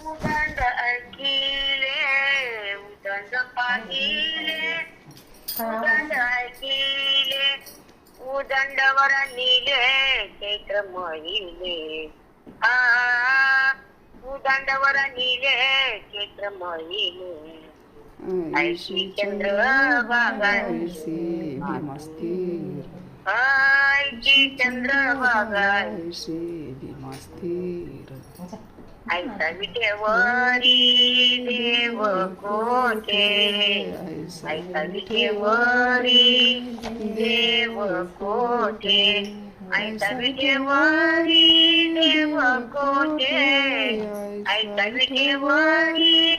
उदंड ऐकिले उदंड पाहिले उदंड ऐकिले उदंडवर निले चैत्र महिले उदंडवर निले चैत्र महिले ऐशी चंद्र ऐसे भीमस्थिर ऐशी चंद्र ऐसे भीमस्थिर ऐसा विटेवरी देव कोठे ऐसा विटेवरी देव कोठे ऐसा विटेवरी देव कोठे ऐसा विटेवरी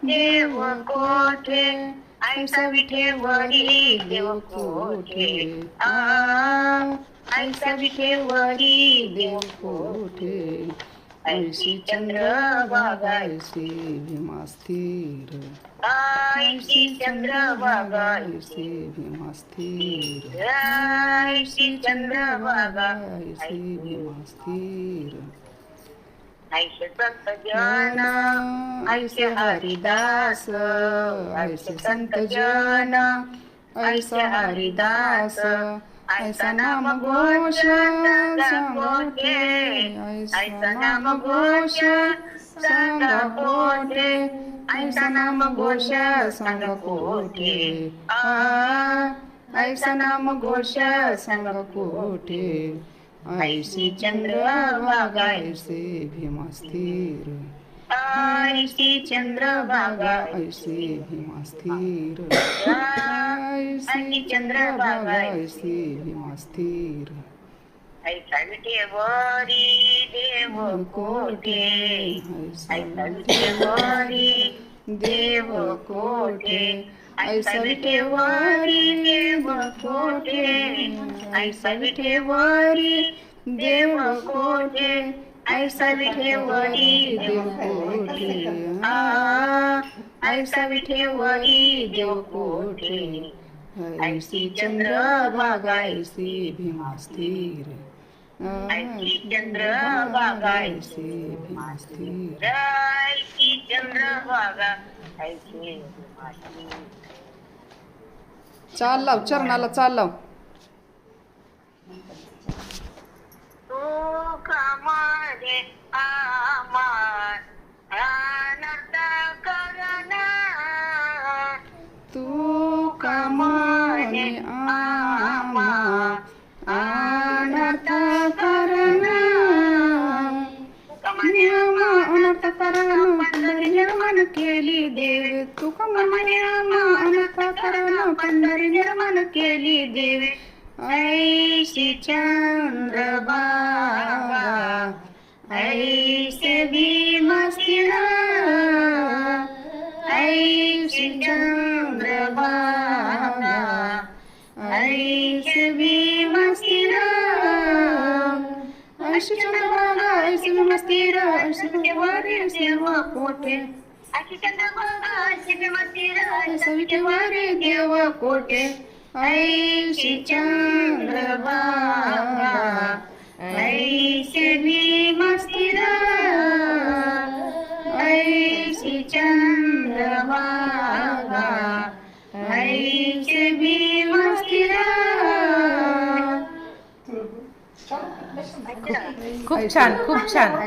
देव कोठे ऐसा विटेवरी देव कोठे ऐसा विटेवरी देव कोठे ऐशी चंद्र ऐसे भीमस्थिर ऐशी चंद्र ऐसे भीमस्थिर ऐशी चंद्र ऐसे भीमस्थिर ऐसे संत जन ऐसे हरिदास ऐसे संत जन ऐसा हरिदास ऐसा नाम घोष सांगोटे ऐसा नाम घोष सांगोटे ऐसा नाम घोष सांगोटे ऐसा नाम घोष सांगोटे ऐसी चंद्र ऐसे भीमस्थिर ऐशी चंद्र ऐसे भीमस्थिर ऐशी चंद्र ऐसे भीमस्थिर ऐसा विटेवरी देव कोठे ऐसा विटेवरी देव कोठे ऐसा विटेवरी देव कोठे ऐसा विटेवरी देव कोठे ऐसा विटेवरी देव कोठे ऐसा विटेवरी देव कोठे ऐसी चंद्र ऐसे भीमस्थिर ऐशी चंद्र ऐसे भीमस्थिर ऐशी चंद्र ऐसे चाल लाव चरणाला चाल लाव सुखामध्ये आमा अनर्थ करना तू कामाने आमा अनर्थ करना नियमा अनर्थ करना पंढरी निर्माण केली देव तू कामाने आमा अनर्थ करना पंढरी निर्माण केली देव ऐसी चंद्रभागा ऐसे भीमस्थिर ऐसी चंद्रभागा ऐसे भीमस्थिर ऐसी चंद्रभागा ऐसे भीमस्थिर ऐसे विटेवरी देव कोठे अशी चंद्रभागा अशी विमस्थिर ऐसे विटेवरी देव कोठे ऐसी चंद्रभागा ऐसे भीमस्थिर ऐसी चंद्रभागा ऐसे भीमस्थिर खूप छान खूप छान